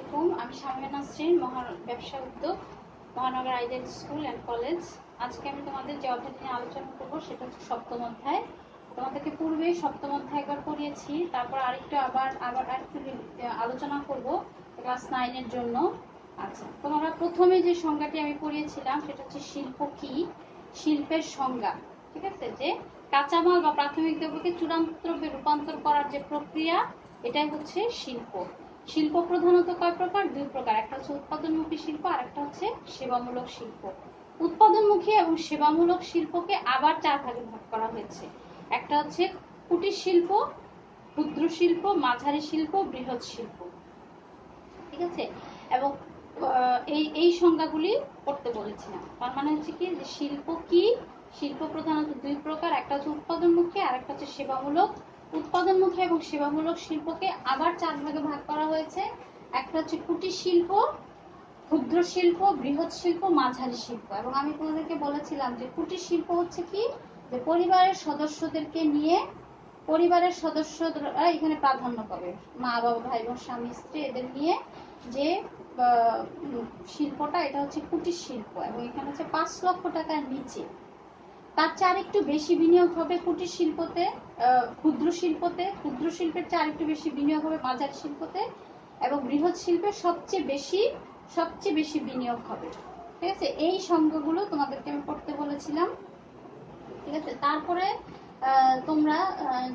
আলাইকুম। আমি শামিমা নাসরিন, ব্যবসা উদ্যোগ, মহানগর আইডিয়াল স্কুল অ্যান্ড কলেজ। আজকে আমি তোমাদের যে অধ্যায়টি নিয়ে আলোচনা করবো সেটা হচ্ছে সপ্তম অধ্যায়। তোমাদেরকে পূর্বে সপ্তম অধ্যায় একবার পড়িয়েছি, তারপর আরেকটু আবার আরেকটু আলোচনা করব ক্লাস 9-এর জন্য। আচ্ছা, তোমরা প্রথমে যে সংজ্ঞাটি আমি পড়িয়েছিলাম সেটা হচ্ছে শিল্প কি, শিল্পের সংজ্ঞা। ঠিক আছে, যে কাঁচামাল বা প্রাথমিক দ্রব্যকে চূড়ান্ত দ্রব্যে রূপান্তর করার যে প্রক্রিয়া, এটাই হচ্ছে শিল্প। শিল্প প্রধানত কয় প্রকার? দুই প্রকার, একটা হচ্ছে উৎপাদনমুখী শিল্প আর একটা হচ্ছে সেবামূলক শিল্প। উৎপাদনমুখী এবং সেবামূলক শিল্পকে আবার 4 ভাগে ভাগ করা হয়েছে। একটা হচ্ছে কুটির শিল্প, ক্ষুদ্র শিল্প, মাঝারি শিল্প, বৃহৎ শিল্প। ঠিক আছে, এবং এই সংজ্ঞাগুলি পড়তে বলেছিলাম। তার মানে হচ্ছে কি, যে শিল্প কি, শিল্প প্রধানত দুই প্রকার, একটা হচ্ছে উৎপাদনমুখী আর একটা হচ্ছে সেবামূলক। উৎপাদনমুখী এবং সেবামূলক শিল্পকে আবার 4 ভাগে ভাগ করা হয়েছে। একটা হচ্ছে কুটির শিল্প, ক্ষুদ্র শিল্প, বৃহৎ শিল্প, মাঝারি শিল্প। এবং আমি তোমাদেরকে বলেছিলাম যে কুটির শিল্প হচ্ছে কি, যে পরিবারের সদস্যদেরকে নিয়ে, পরিবারের সদস্যরা এখানে প্রাধান্য পাবে, মা বাবা, ভাই বোন, স্বামী স্ত্রী, এদের নিয়ে যে শিল্পটা, এটা হচ্ছে কুটির শিল্প। এবং এখানে হচ্ছে 5 লক্ষ টাকার নিচে, তার চেয়ে আরেকটু বেশি বিনিয়োগ হবে কুটির শিল্পতে, ক্ষুদ্র শিল্পতে, ক্ষুদ্র শিল্পের চেয়ে আরেকটু বেশি বিনিয়োগ হবে মাঝারি শিল্পতে, এবং বৃহৎ শিল্পে সবচেয়ে বেশি বিনিয়োগ হবে। ঠিক আছে, এই সংখ্যাগুলো তোমাদেরকে আমি পড়তে বলেছিলাম। ঠিক আছে, তারপরে তোমরা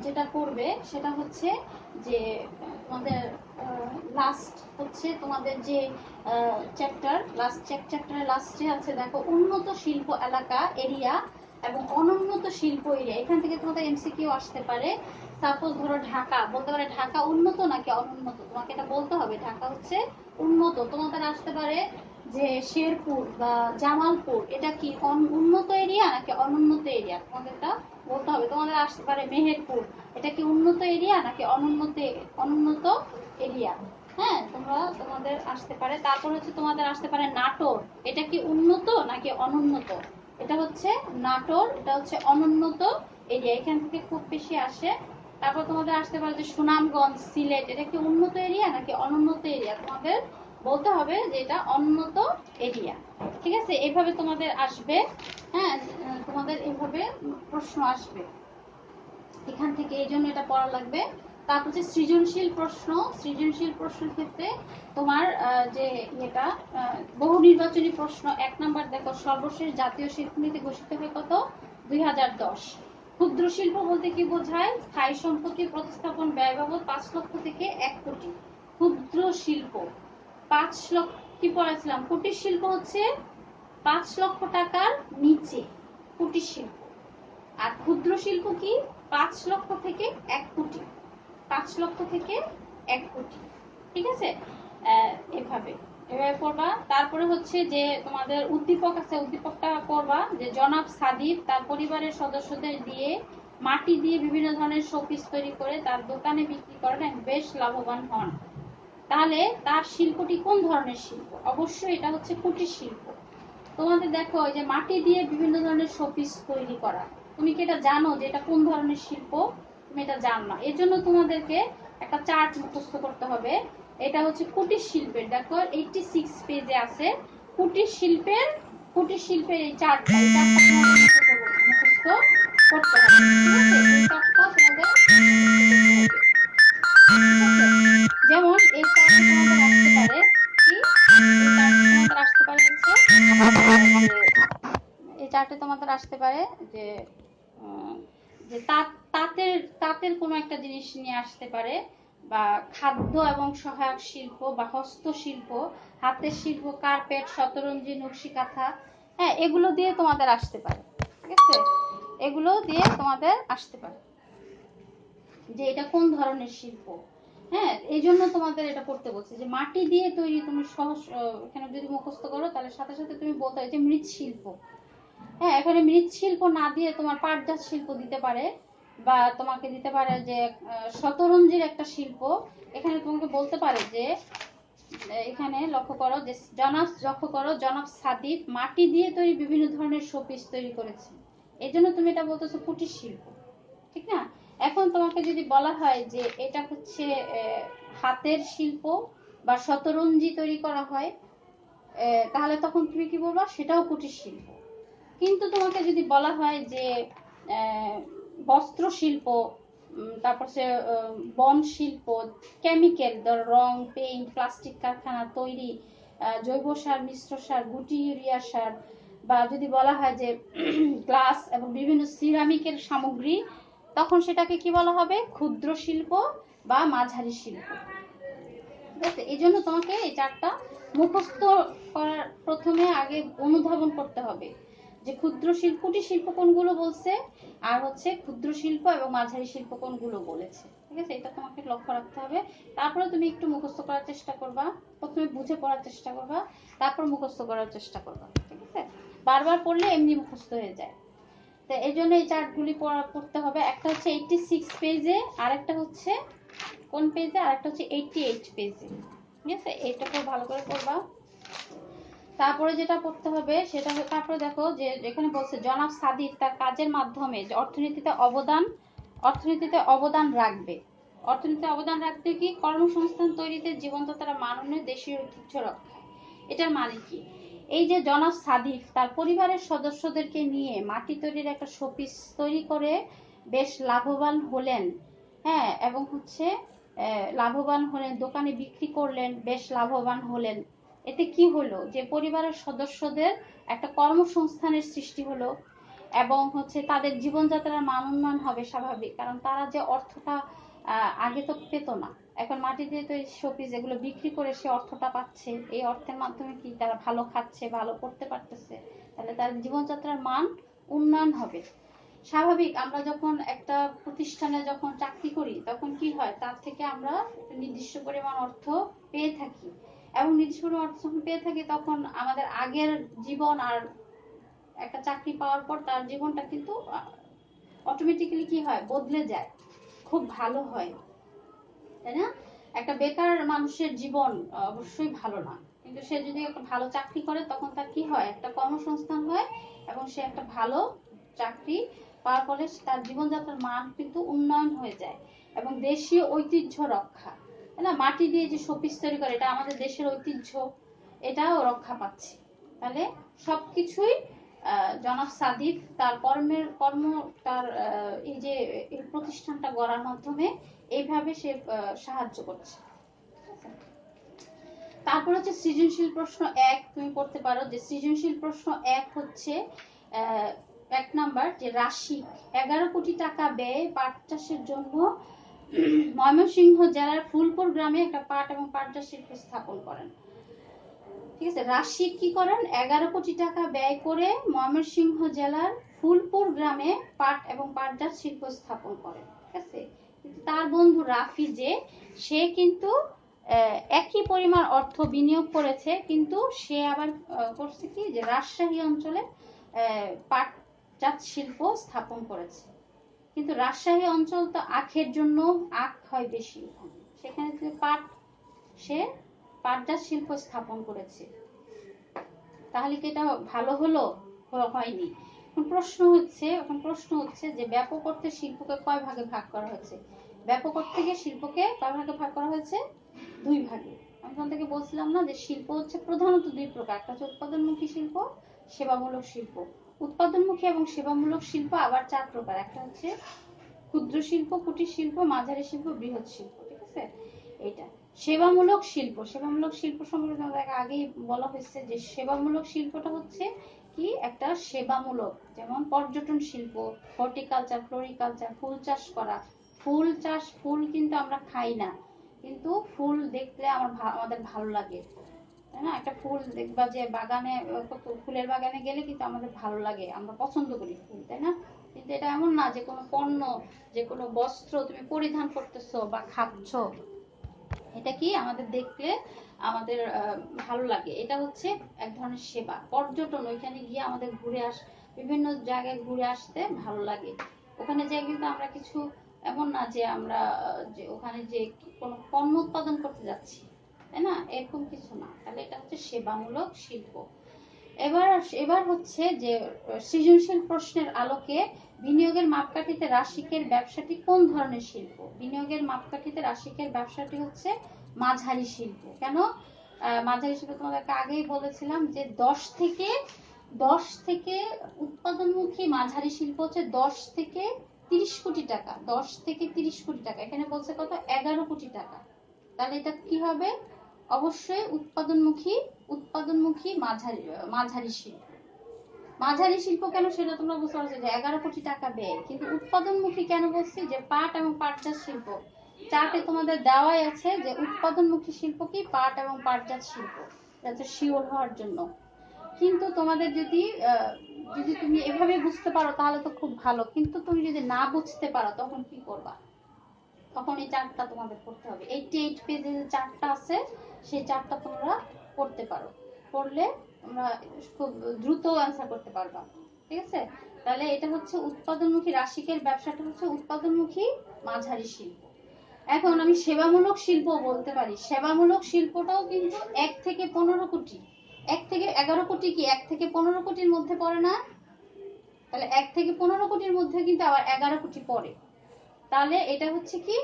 যেটা করবে সেটা হচ্ছে যে তোমাদের লাস্ট হচ্ছে তোমাদের যে চ্যাপ্টারের লাস্টে আছে, দেখো উন্নত শিল্প এলাকা এরিয়া এবং অনুন্নত শিল্প এরিয়া। এখান থেকে তোমাদের এমসিকিউ আসতে পারে। সাপোজ ধরো ঢাকা, বলতে পারে ঢাকা উন্নত নাকি অনুন্নত, তোমাকে এটা বলতে হবে। ঢাকা হচ্ছে উন্নত। তোমাদের আসতে পারে যে শেরপুর বা জামালপুর, এটা কি উন্নত এরিয়া নাকি অনুন্নত এরিয়া, তোমাদের এটা বলতে হবে। তোমাদের আসতে পারে মেহেরপুর, এটা কি উন্নত এরিয়া নাকি অনুন্নত এরিয়া। হ্যাঁ, তোমাদের আসতে পারে। তারপর হচ্ছে তোমাদের আসতে পারে নাটোর, এটা কি উন্নত নাকি অনুন্নত, এটা হচ্ছে নাটোর, এটা হচ্ছে অনুন্নত এরিয়া। এখান থেকে খুব বেশি আসে। তারপর তোমাদের আসতে পারে যে সুনামগঞ্জ, সিলেট, এটা কি উন্নত এরিয়া নাকি অনুন্নত এরিয়া, তোমাদের বলতে হবে যে এটা অনুন্নত এরিয়া। ঠিক আছে, এইভাবে তোমাদের আসবে। হ্যাঁ, তোমাদের এইভাবে প্রশ্ন আসবে এখান থেকে, এই জন্য এটা পড়া লাগবে। তারপর হচ্ছে সৃজনশীল প্রশ্ন। সৃজনশীল প্রশ্নের ক্ষেত্রে তোমার যে এটা বহু নির্বাচনী প্রশ্ন। 1 নাম্বার দেখো, সর্বশেষ জাতীয় শিল্পনীতি ঘোষিত হয় কত? 2010। ক্ষুদ্র শিল্প বলতে কি বোঝায়? স্থায়ী সম্পত্তি প্রতিস্থাপন ব্যয় বাবদ 5 লক্ষ থেকে 1 কোটি। ক্ষুদ্র শিল্প 5 লক্ষ, কি পড়াছিলাম? কুটির শিল্প হচ্ছে 5 লক্ষ টাকার নিচে কুটির শিল্প। আর ক্ষুদ্র শিল্প কি? 5 লক্ষ থেকে 1 কোটি। 5 লক্ষ থেকে 1 কোটি। ঠিক আছে, এভাবে পড়বা। তারপরে হচ্ছে যে তোমাদের উদ্দীপক আছে, উদ্দীপকটা পড়বা যে জনাব সাদিক তার পরিবারের সদস্যদের দিয়ে মাটি দিয়ে বিভিন্ন ধরনের শোপিস তৈরি করে তার দোকানে বিক্রি করেন, বেশ লাভবান হন। তাহলে তার শিল্পটি কোন ধরনের শিল্প? অবশ্যই এটা হচ্ছে কুটির শিল্প। তোমাদের দেখো, যে মাটি দিয়ে বিভিন্ন ধরনের শোপিস তৈরি করা, তুমি কি এটা জানো যে এটা কোন ধরনের শিল্প? তুমি এটা জানো না, এর জন্য তোমাদেরকে একটা চার্ট মুখস্থ করতে হবে। এটা হচ্ছে কুটির শিল্পের, দেখো 86 পেজে আছে কুটির শিল্পের এই চার্টটা, এই চার্টটা তোমাদের মুখস্থ করতে হবে। ঠিক আছে, এই চার্টটা তোমাদের যেমন এই চার্টে তোমাদের আসতে পারে কি, এই চার্টে তোমাদের আসতে পারে হচ্ছে এই চার্টে তোমাদের আসতে পারে যে যে তাঁতের কোনো একটা জিনিস নিয়ে আসতে পারে, বা খাদ্য এবং সহায়ক শিল্প বা হস্তশিল্প, হাতের শিল্প, কার্পেট, শতরঞ্জি, নকশি কাঁথা। হ্যাঁ, এগুলো দিয়ে তোমাদের আসতে পারে। ঠিক আছে, এগুলো দিয়ে তোমাদের আসতে পারে যে এটা কোন ধরনের শিল্প। হ্যাঁ, এই জন্য তোমাদের এটা পড়তে বলছে যে মাটি দিয়ে তৈরি। তুমি সহজ এখানে যদি মুখস্থ করো তাহলে সাথে সাথে তুমি বলতে হয় যে মৃৎশিল্প। হ্যাঁ, এখানে মৃৎশিল্প না দিয়ে তোমার পাটজাত শিল্প দিতে পারে, বা তোমাকে দিতে পারে যে শতরঞ্জির একটা শিল্প। এখানে তোমাকে বলতে পারে যে এখানে লক্ষ্য করো জনাব সাদিক মাটি দিয়ে তৈরি বিভিন্ন ধরনের শোপিস তৈরি করেছে, এই জন্য তুমি এটা বলতেছো কুটির শিল্প। ঠিক না? এখন তোমাকে যদি বলা হয় যে এটা হচ্ছে হাতের শিল্প বা শতরঞ্জি তৈরি করা হয়, তাহলে তখন তুমি কি বলবা, সেটাও কুটির শিল্প। কিন্তু তোমাকে যদি বলা হয় যে বস্ত্র শিল্প, তারপর সে বন শিল্প, কেমিক্যাল, ধর রং, পেইন্ট, প্লাস্টিক কারখানা তৈরি, জৈব সার, মিশ্র সার, গুটি ইউরিয়া সার, বা যদি বলা হয় যে গ্লাস এবং বিভিন্ন সিরামিকের সামগ্রী, তখন সেটাকে কি বলা হবে, ক্ষুদ্র শিল্প বা মাঝারি শিল্প। ঠিক আছে, এই জন্য তোমাকে এই চারটা মুখস্থ করার প্রথমে আগে অনুধাবন করতে হবে যে ক্ষুদ্র শিল্প, কুটির শিল্প কোনগুলো বলছে, আর হচ্ছে ক্ষুদ্র শিল্প এবং মাঝারি শিল্প কোনগুলো বলেছে। ঠিক আছে, এটা তোমাকে লক্ষ্য রাখতে হবে। তারপরে তুমি একটু মুখস্থ করার চেষ্টা করবা, প্রথমে বুঝে পড়ার চেষ্টা করবা, তারপর মুখস্থ করার চেষ্টা করবা। ঠিক আছে, বারবার পড়লে এমনি মুখস্থ হয়ে যায়। তো এই জন্য এই চার্টগুলি পড়তে হবে। একটা হচ্ছে 86 পেজে, আরেকটা হচ্ছে কোন পেজে, আরেকটা হচ্ছে 88 পেজে। ঠিক আছে, এইটা খুব ভালো করে পড়বা। তারপরে যেটা পড়তে হবে সেটা, তারপরে দেখো যে এখানে বলছে জনাব সাদিক তার কাজের মাধ্যমে অর্থনীতিতে অবদান রাখবে। অর্থনীতিতে অবদান রাখতে কি, কর্মসংস্থান তৈরিতে, জীবনযাত্রা মান উন্নয়নে, দেশীয় ঐতিহ্য রক্ষায়। এটার মানে কি, এই যে জনাব সাদিক তার পরিবারের সদস্যদেরকে নিয়ে মাটি তৈরির একটা শোপিস তৈরি করে বেশ লাভবান হলেন। হ্যাঁ, এবং হচ্ছে লাভবান হলেন, দোকানে বিক্রি করলেন, বেশ লাভবান হলেন। এতে কি হলো, যে পরিবারের সদস্যদের একটা কর্মসংস্থানের সৃষ্টি হলো, এবং হচ্ছে তাদের জীবনযাত্রার মান উন্নয়ন হবে স্বাভাবিক, কারণ তারা যে অর্থটা আগে তো পেত না, এখন মাটি দিয়ে তৈরি শোপিস এগুলো বিক্রি করে সে অর্থটা পাচ্ছে, এই অর্থের মাধ্যমে কি তারা ভালো খাচ্ছে, ভালো করতে পারতেছে, তাহলে তার জীবনযাত্রার মান উন্নয়ন হবে স্বাভাবিক। আমরা যখন একটা প্রতিষ্ঠানে যখন চাকরি করি তখন কি হয়, তার থেকে আমরা নির্দিষ্ট পরিমাণ অর্থ পেয়ে থাকি, এবং নির্দিষ্ট পরিমাণ অর্থ যখন পেয়ে থাকি তখন আমাদের আগের জীবন আর একটা চাকরি পাওয়ার পর তার জীবনটা কিন্তু অটোমেটিক্যালি কি হয়, বদলে যায়, খুব ভালো হয়, তাই না? একটা বেকার মানুষের জীবন অবশ্যই ভালো না, কিন্তু সে যদি একটা ভালো চাকরি করে তখন তার কি হয়, একটা কর্মসংস্থান হয়, এবং সে একটা ভালো চাকরি পাওয়ার ফলে তার জীবনযাত্রার মান কিন্তু উন্নয়ন হয়ে যায়। এবং দেশীয় ঐতিহ্য রক্ষা, তাই না? মাটি দিয়ে যে শোপিস তৈরি করে, এটা আমাদের দেশের ঐতিহ্য, এটাও রক্ষা পাচ্ছে। তাহলে সবকিছুই জনাব সাদিক তার তার এই যে এই প্রতিষ্ঠানটা গড়ার মাধ্যমে এইভাবে সে সাহায্য করছে। তারপর হচ্ছে সৃজনশীল প্রশ্ন 1 তুমি পড়তে পারো, যে সৃজনশীল প্রশ্ন 1 হচ্ছে 1 নাম্বার, যে রাশি 11 কোটি টাকা ব্যয়ে পাট চাষের জন্য ময়মনসিংহ জেলার ফুলপুর গ্রামে একটা পাট এবং পাটজাত শিল্প স্থাপন করেন। ঠিক আছে, রাশি কি করেন, 11 কোটি টাকা ব্যয় করে ময়মনসিংহ জেলার ফুলপুর গ্রামে পাট এবং পাটজাত শিল্প স্থাপন করেন। ঠিক আছে, কিন্তু তার বন্ধু রাফি যে, সে কিন্তু একই পরিমাণ অর্থ বিনিয়োগ করেছে, কিন্তু সে আবার করছে কি, যে রাজশাহী অঞ্চলে পাটজাত শিল্প স্থাপন করেছে। কিন্তু রাজশাহী অঞ্চল তো আখের জন্য, আখ হয় বেশি, সেখানে সে পাটজাত শিল্প স্থাপন করেছে, তাহলে কি এটা ভালো হলো? হয়নি। এখন প্রশ্ন হচ্ছে যে ব্যাপক অর্থে শিল্পকে কয় ভাগে ভাগ করা হয়েছে? ব্যাপক অর্থে শিল্পকে কয় ভাগে ভাগ করা হয়েছে? 2 ভাগে। আমি তোমাদেরকে বলছিলাম না যে শিল্প হচ্ছে প্রধানত 2 প্রকার, একটা হচ্ছে উৎপাদনমুখী শিল্প, সেবামূলক শিল্প। উৎপাদনমুখী এবং সেবামূলক শিল্প আবার 4 প্রকার, একটা হচ্ছে ক্ষুদ্র শিল্প, কুটির শিল্প, মাঝারি শিল্প, বৃহৎ শিল্প। ঠিক আছে, এটা সেবামূলক শিল্প। সেবামূলক শিল্প সম্পর্কে তোমাদের আগেই বলা হয়েছে যে সেবামূলক শিল্পটা হচ্ছে কি, একটা সেবামূলক, যেমন পর্যটন শিল্প, হর্টিকালচার, ফ্লোরিকালচার, ফুল চাষ করা। ফুল কিন্তু আমরা খাই না, কিন্তু ফুল দেখলে আমাদের ভালো লাগে, তাই না? একটা ফুল দেখবা যে বাগানে, ফুলের বাগানে গেলে কিন্তু আমাদের ভালো লাগে, আমরা পছন্দ করি ফুল, তাই না? কিন্তু এটা এমন না যে কোনো পণ্য, যে কোনো বস্ত্র তুমি পরিধান করতেছো বা খাচ্ছ, এটা কি আমাদের দেখলে আমাদের ভালো লাগে, এটা হচ্ছে এক ধরনের সেবা। পর্যটন, ওইখানে গিয়ে আমাদের বিভিন্ন জায়গায় ঘুরে আসতে ভালো লাগে, ওখানে যাই কিন্তু আমরা কিছু, এমন না যে আমরা যে ওখানে যে কোনো পণ্য উৎপাদন করতে যাচ্ছি, তাই না? এরকম কিছু না, তাহলে এটা হচ্ছে সেবামূলক শিল্প। এবার এবার হচ্ছে যে সৃজনশীল প্রশ্নের আলোকে বিনিয়োগের মাপকাঠিতে রাশিকের ব্যবসাটি কোন ধরনের শিল্প? বিনিয়োগের মাপকাঠিতে রাশিকের ব্যবসাটি হচ্ছে মাঝারি শিল্প। কেন মাঝারি শিল্প? তোমাদেরকে আগেই বলেছিলাম যে 10 থেকে উৎপাদনমুখী মাঝারি শিল্প হচ্ছে 10 থেকে 30 কোটি টাকা। 10 থেকে 30 কোটি টাকা। এখানে বলছে কত? 11 কোটি টাকা। তাহলে এটা কি হবে? অবশ্যই উৎপাদনমুখী মাঝারি শিল্প। মাঝারি শিল্প কেন সেটা তোমরা বুঝতে পারছো যে 11 কোটি টাকা ব্যয়, কিন্তু উৎপাদনমুখী কেন বলছি? যে পাট এবং পাটজাত শিল্প চার্টে তোমাদের দেওয়াই আছে যে উৎপাদনমুখী শিল্প কি পাট এবং পাটজাত শিল্প, যাতে শিওর হওয়ার জন্য। কিন্তু তোমাদের যদি যদি তুমি এভাবে বুঝতে পারো তাহলে তো খুব ভালো, কিন্তু তুমি যদি না বুঝতে পারো তখন কি করবা? তখন এই চার্টটা তোমাদের করতে হবে। 88 পেজে যে চার্টটা আছে সেই চার্টটা তোমরা করতে পারো। করলে তোমরা খুব দ্রুত অ্যান্সার করতে পারবা। ঠিক আছে? তাহলে এটা হচ্ছে উৎপাদনমুখী রাশিকের ব্যবসাটা হচ্ছে উৎপাদনমুখী মাঝারি শিল্প। এখন আমি সেবামূলক শিল্প বলতে পারি। সেবামূলক শিল্পটাও কিন্তু 1 থেকে 15 কোটি। 1 থেকে 11 কোটি কি 1 থেকে 15 কোটির মধ্যে পড়ে না? তাহলে 1 থেকে 15 কোটির মধ্যে কিন্তু আবার 11 কোটি পড়ে। তাহলে এটা হচ্ছে কি?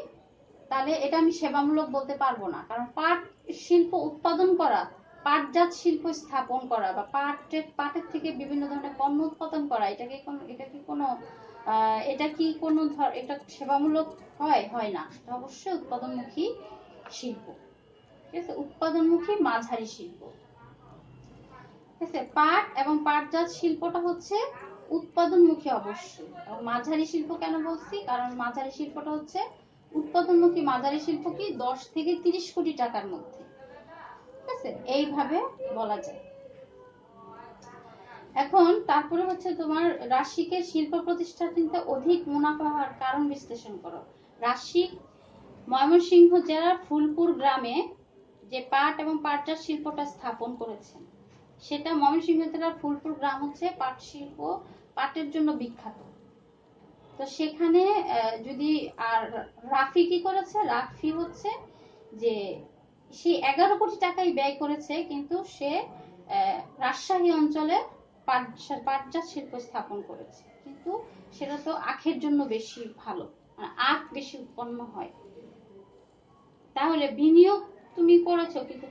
তাহলে এটা আমি সেবামূলক বলতে পারবো না, কারণ পাট শিল্প উৎপাদন করা, পাটজাত শিল্প স্থাপন করা বা পাটের থেকে বিভিন্ন ধরনের পণ্য উৎপাদন করা, এটা কি কোনো এটা সেবামূলক হয় না। এটা অবশ্যই উৎপাদনমুখী শিল্প। ঠিক আছে? উৎপাদনমুখী মাঝারি শিল্প। ঠিক আছে? পাট এবং পাটজাত শিল্পটা হচ্ছে উৎপাদনমুখী অবশ্যই। এবং মাঝারি শিল্প কেন বলছি? কারণ মাঝারি শিল্পটা হচ্ছে উৎপাদনমুখী মাঝারি শিল্প কি 10 থেকে 30 কোটি টাকার মধ্যে। ঠিক আছে? এইভাবে বলা যায়। এখন তারপরে হচ্ছে তোমার রাশিকের শিল্প প্রতিষ্ঠানটিতে অধিক মুনাফা হওয়ার কারণ বিশ্লেষণ করো। রাশিক ময়মনসিংহ জেলার ফুলপুর গ্রামে যে পাট এবং পাটজাত শিল্পটা স্থাপন করেছেন, সেটা ময়মনসিংহ জেলার ফুলপুর গ্রাম হচ্ছে পাট শিল্প, পাটের জন্য বিখ্যাত। তো সেখানে যদি আর রাফি কি করেছে? রাফি হচ্ছে যে সে 11 কোটি টাকাই ব্যয় করেছে, কিন্তু সে রাজশাহী অঞ্চলে পাটজাত শিল্প স্থাপন করেছে। কিন্তু সেটা তো আখের জন্য বেশি ভালো, মানে আখ বেশি উৎপন্ন হয়। তাহলে বিনিয়োগ তুমি করেছো, কিন্তু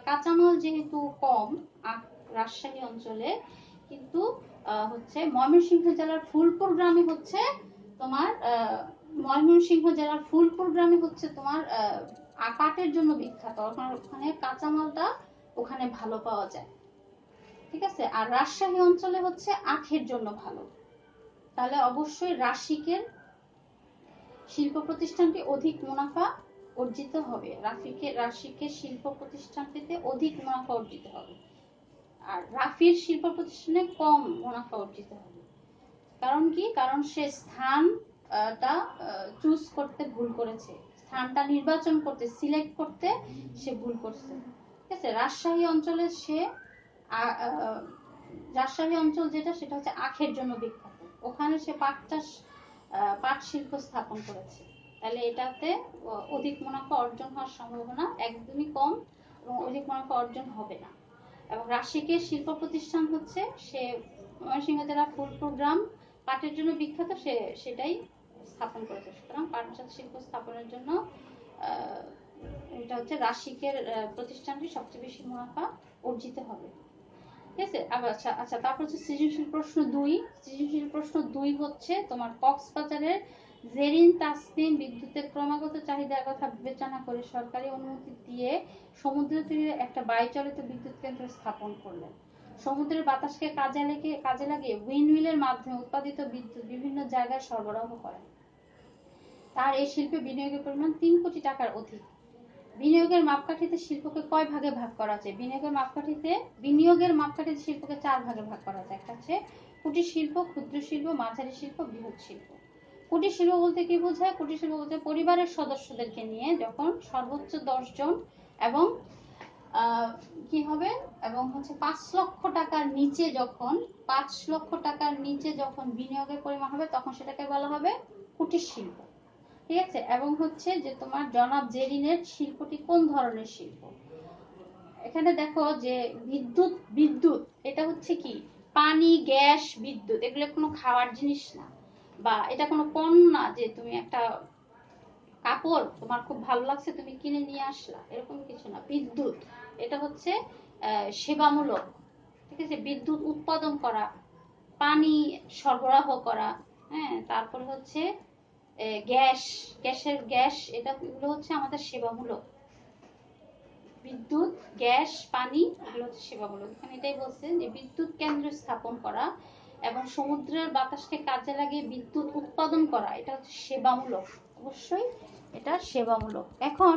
কাঁচামাল যেহেতু কম রাজশাহী অঞ্চলে, কিন্তু হচ্ছে ময়মনসিংহ জেলার ফুলপুর গ্রামে হচ্ছে তোমার পাটের জন্য বিখ্যাত। ওখানে কাঁচামালটা ওখানে ভালো পাওয়া যায়। ঠিক আছে? আর রাজশাহী অঞ্চলে হচ্ছে আখের জন্য ভালো। তাহলে অবশ্যই রাশিকের শিল্প প্রতিষ্ঠানটি অধিক মুনাফা অর্জিত হবে। রাশিকের শিল্প প্রতিষ্ঠানটিতে অধিক মুনাফা অর্জিত হবে, আর রাফির শিল্প প্রতিষ্ঠানে কম মুনাফা অর্জিত হবে। কারণ কি? কারণ সে স্থানটা চুজ করতে ভুল করেছে, স্থানটা নির্বাচন করতে, সিলেক্ট করতে সে ভুল করছে। ঠিক আছে? রাজশাহী অঞ্চল যেটা, সেটা হচ্ছে আখের জন্য বিখ্যাত। ওখানে সে পাট শিল্প স্থাপন করেছে। তাহলে এটাতে অধিক মুনাফা অর্জন হওয়ার সম্ভাবনা একদমই কম, এবং অধিক মুনাফা অর্জন হবে না। এবং রাশিকের শিল্প প্রতিষ্ঠান হচ্ছে সে ময়মনসিংহ জেলার ফুলপুর গ্রাম পাটের জন্য বিখ্যাত, সেটাই স্থাপন করেছে। সুতরাং পাটজাত শিল্প স্থাপনের জন্য এটা হচ্ছে রাশিকের প্রতিষ্ঠানটি সবচেয়ে বেশি মুনাফা অর্জিত হবে। ঠিক আছে? আচ্ছা, তারপর হচ্ছে সৃজনশীল প্রশ্ন 2। সৃজনশীল প্রশ্ন 2 হচ্ছে তোমার কক্সবাজারের জেরিন তাসনিম বিদ্যুতের ক্রমাগত চাহিদার কথা বিবেচনা করে সরকারি অনুমতি দিয়ে সমুদ্র তীরে একটা বায়ুচালিত বিদ্যুৎ কেন্দ্র স্থাপন করলেন। সমুদ্রের বাতাসকে কাজে লাগিয়ে উইন্ডমিলের মাধ্যমে উৎপাদিত বিদ্যুৎ বিভিন্ন জায়গায় সরবরাহ করেন। তার এই শিল্পে বিনিয়োগের পরিমাণ 3 কোটি টাকার অধিক। বিনিয়োগের মাপকাঠিতে শিল্পকে কয় ভাগে ভাগ করা যায়? বিনিয়োগের মাপকাঠিতে শিল্পকে 4 ভাগে ভাগ করা যায়। একটা হচ্ছে কুটির শিল্প, ক্ষুদ্র শিল্প, মাঝারি শিল্প, বৃহৎ শিল্প। কুটির শিল্প বলতে কি বোঝায়? কুটির শিল্প বলতে পরিবারের সদস্যদেরকে নিয়ে যখন সর্বোচ্চ 10 জন এবং কি হবে, এবং হচ্ছে 5 লক্ষ টাকার নিচে যখন বিনিয়োগের পরিমাণ হবে, তখন সেটাকে বলা হবে কুটির শিল্প। ঠিক আছে? এবং হচ্ছে যে তোমার জনাব জেরিনের শিল্পটি কোন ধরনের শিল্প? এখানে দেখো যে বিদ্যুৎ, বিদ্যুৎ এটা হচ্ছে কি, পানি, গ্যাস, বিদ্যুৎ এগুলো কোনো খাওয়ার জিনিস না, বা এটা কোনো পণ্য না যে তুমি একটা কাপড় তোমার খুব ভালো লাগছে তুমি কিনে নিয়ে আসলা, এরকম কিছু না। বিদ্যুৎ এটা হচ্ছে সেবামূলক, ঠিক আছে। বিদ্যুৎ উৎপাদন করা, পানি সরবরাহ করা, হ্যাঁ, তারপরে হচ্ছে গ্যাস, গ্যাস এটা এগুলো হচ্ছে আমাদের সেবামূলক। বিদ্যুৎ, গ্যাস, পানি এগুলো হচ্ছে সেবামূলক। এখানে এটাই বলছে যে বিদ্যুৎ কেন্দ্র স্থাপন করা এবং সমুদ্রের বাতাসকে কাজে লাগিয়ে বিদ্যুৎ উৎপাদন করা, এটা হচ্ছে সেবামূলক। অবশ্যই এটা সেবামূলক। এখন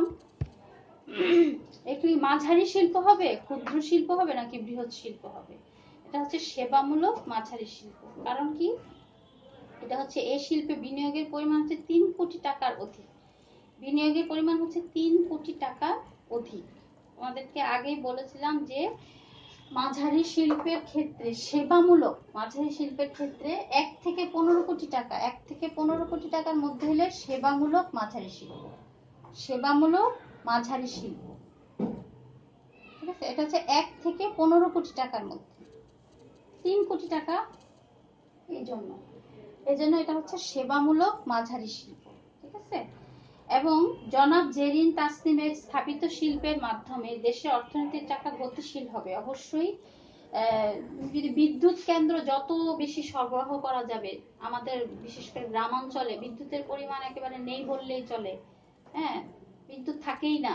একটু মাঝারি শিল্প হবে, ক্ষুদ্র শিল্প হবে নাকি বৃহৎ শিল্প হবে? এটা হচ্ছে সেবামূলক মাঝারি শিল্প। কারণ কি, এটা হচ্ছে এই শিল্পে বিনিয়োগের পরিমাণ হচ্ছে 3 কোটি টাকার অধিক। বিনিয়োগের পরিমাণ হচ্ছে 3 কোটি টাকা অধিক। তোমাদেরকে আগেই বলেছিলাম যে মাঝারি শিল্পের ক্ষেত্রে সেবামূলক, মাঝারি শিল্পের ক্ষেত্রে 1 থেকে 15 কোটি টাকা, 1 থেকে 15 কোটি টাকার মধ্যে হলে সেবামূলক মাঝারি শিল্প, সেবামূলক মাঝারি শিল্প, ঠিক আছে। এটা হচ্ছে 1 থেকে 15 কোটি টাকার মধ্যে, 3 কোটি টাকা, এই জন্য এটা হচ্ছে সেবামূলক মাঝারি শিল্প, ঠিক আছে। এবং জনাব জেরিন তাসনিমের স্থাপিত শিল্পের মাধ্যমে দেশের অর্থনীতির চাকা গতিশীল হবে। অবশ্যই যদি বিদ্যুৎ কেন্দ্র যত বেশি সরবরাহ করা যাবে, আমাদের বিশেষ করে গ্রামাঞ্চলে বিদ্যুতের পরিমাণ একেবারে নেই বললেই চলে, হ্যাঁ, বিদ্যুৎ থাকেই না।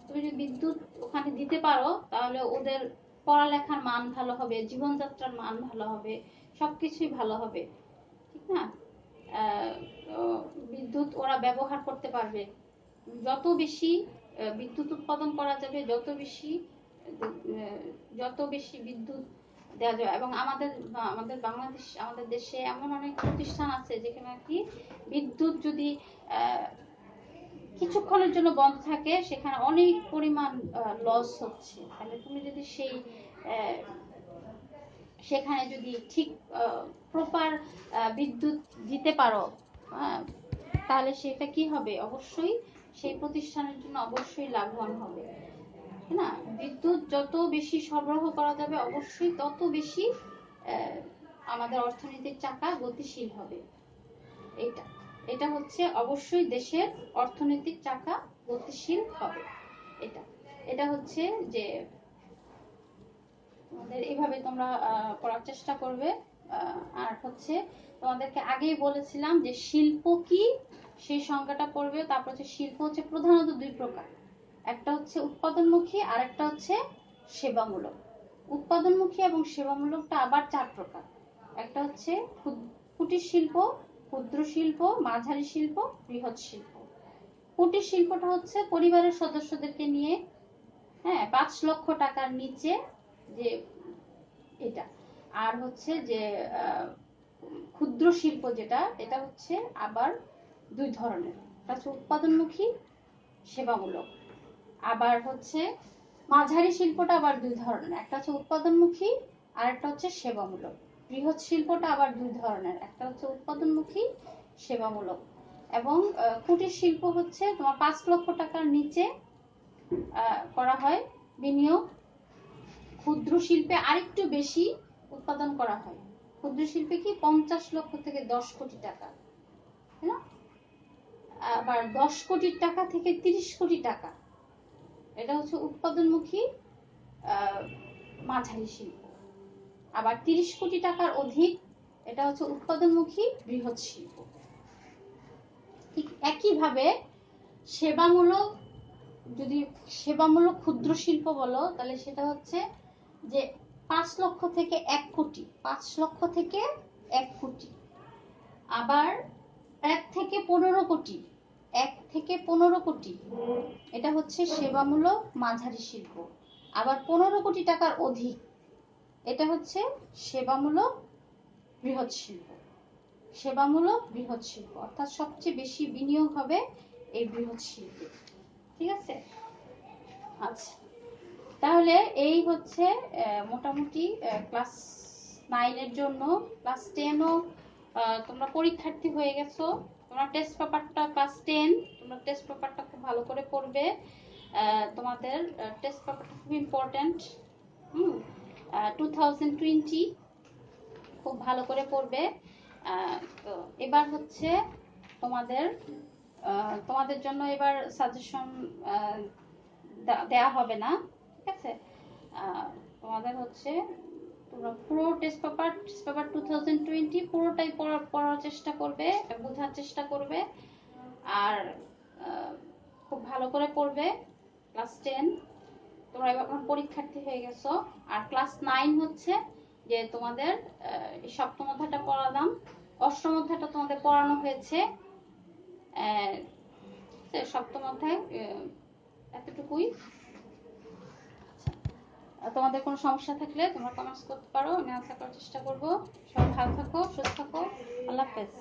তুমি যদি বিদ্যুৎ ওখানে দিতে পারো তাহলে ওদের পড়ালেখার মান ভালো হবে, জীবনযাত্রার মান ভালো হবে, সবকিছুই ভালো হবে, ঠিক না। বিদ্যুৎ ওরা ব্যবহার করতে পারবে। যত বেশি বিদ্যুৎ উৎপাদন করা যাবে, যত বেশি বিদ্যুৎ দেওয়া যাবে। এবং আমাদের আমাদের বাংলাদেশ, আমাদের দেশে এমন অনেক প্রতিষ্ঠান আছে যেখানে কি বিদ্যুৎ যদি কিছুক্ষণের জন্য বন্ধ থাকে সেখানে অনেক পরিমাণ লস হচ্ছে। তাহলে তুমি যদি সেখানে যদি ঠিক প্রপার বিদ্যুৎ দিতে পারো, তাহলে সেটা কি হবে, অবশ্যই সেই প্রতিষ্ঠানের জন্য অবশ্যই লাভবান হবে, না। বিদ্যুৎ যত বেশি সরবরাহ করা যাবে অবশ্যই তত বেশি আমাদের অর্থনীতির চাকা গতিশীল হবে। এটা এটা হচ্ছে অবশ্যই দেশের অর্থনৈতিক চাকা গতিশীল হবে। এটা এটা হচ্ছে যে তোমাদের এইভাবে তোমরা করার চেষ্টা করবে। আর হচ্ছে তোমাদেরকে আগেই বলেছিলাম যে শিল্প কি, সেই সংজ্ঞাটা পড়বে। তারপর হচ্ছে শিল্প হচ্ছে প্রধানত 2 প্রকার, একটা হচ্ছে উৎপাদনমুখী আর একটা হচ্ছে সেবামূলক। উৎপাদনমুখী এবং সেবামূলকটা আবার 4 প্রকার, একটা হচ্ছে কুটির শিল্প, ক্ষুদ্র শিল্প, মাঝারি শিল্প, বৃহৎ শিল্প। কুটির শিল্পটা হচ্ছে পরিবারের সদস্যদেরকে নিয়ে, হ্যাঁ, 5 লক্ষ টাকার নিচে, যে এটা। আর হচ্ছে যে ক্ষুদ্র শিল্প যেটা, এটা হচ্ছে আবার 2 ধরনের, একটা হচ্ছে উৎপাদনমুখী, সেবামূলক। আবার হচ্ছে মাঝারি শিল্পটা আবার 2 ধরনের, একটা হচ্ছে উৎপাদনমুখী আর একটা হচ্ছে সেবামূলক। বৃহৎ শিল্পটা আবার 2 ধরনের, একটা হচ্ছে উৎপাদনমুখী, সেবামূলক। এবং কুটির শিল্প হচ্ছে তোমার 5 লক্ষ টাকার নিচে করা হয় বিনিয়োগ। ক্ষুদ্র শিল্পে আরেকটু বেশি উৎপাদন করা হয়। ক্ষুদ্র শিল্পে কি 50 লক্ষ থেকে 10 কোটি টাকা, তাই না। আবার 10 কোটি টাকা থেকে 30 কোটি টাকা, এটা হচ্ছে উৎপাদনমুখী মাঝারি শিল্প। আবার 30 কোটি টাকার অধিক, এটা হচ্ছে উৎপাদনমুখী বৃহৎ শিল্প। ঠিক একইভাবে সেবামূলক, যদি সেবামূলক ক্ষুদ্র শিল্প বলো তাহলে সেটা হচ্ছে যে 5 লক্ষ থেকে 1 কোটি, 5 লক্ষ থেকে 1 কোটি। আবার 1 থেকে 15 কোটি, 1 থেকে 15 কোটি, এটা হচ্ছে সেবামূলক মাঝারি শিল্প। আবার 15 কোটি টাকার অধিক, এটা হচ্ছে সেবামূলক বৃহৎ শিল্প। সেবামূলক বৃহৎ শিল্প, অর্থাৎ সবচেয়ে বেশি বিনিয়োগ হবে এই বৃহৎ শিল্পে, ঠিক আছে। আচ্ছা, তাহলে এই হচ্ছে মোটামুটি ক্লাস 9 এর জন্য। ক্লাস 10 ও তোমরা পরীক্ষার্থী হয়ে গেছো, তোমরা টেস্ট পেপারটা ক্লাস 10 তোমরা টেস্ট পেপারটা খুব ভালো করে পড়বে। তোমাদের টেস্ট পেপারটা খুব ইম্পর্ট্যান্ট। 2020 খুব ভালো করে পড়বে। তো এবার হচ্ছে তোমাদের তোমাদের জন্য এবার সাজেশন দেয়া হবে না, ঠিক আছে? তোমাদের হচ্ছে তোমরা পুরো টেস্ট পেপার 2020 পুরোটাই পড়ার চেষ্টা করবে, বোঝার চেষ্টা করবে। আর খুব ভালো করে পড়বে। ক্লাস 10 তোমরা এখন পরীক্ষার্থী হয়ে গেছো। আর ক্লাস 9 হচ্ছে যে তোমাদের সপ্তম অধ্যায়টা পড়ালাম, অষ্টম অধ্যায়টা তোমাদের পড়ানো হয়েছে। সপ্তম অধ্যায় এতটুকুই। তোমাদের কোনো সমস্যা থাকলে তোমরা কমেন্টস করতে পারো, আমি আনসার করার চেষ্টা করবো। সবাই ভালো থাকো, সুস্থ থাকো, আল্লাহ হাফেজ।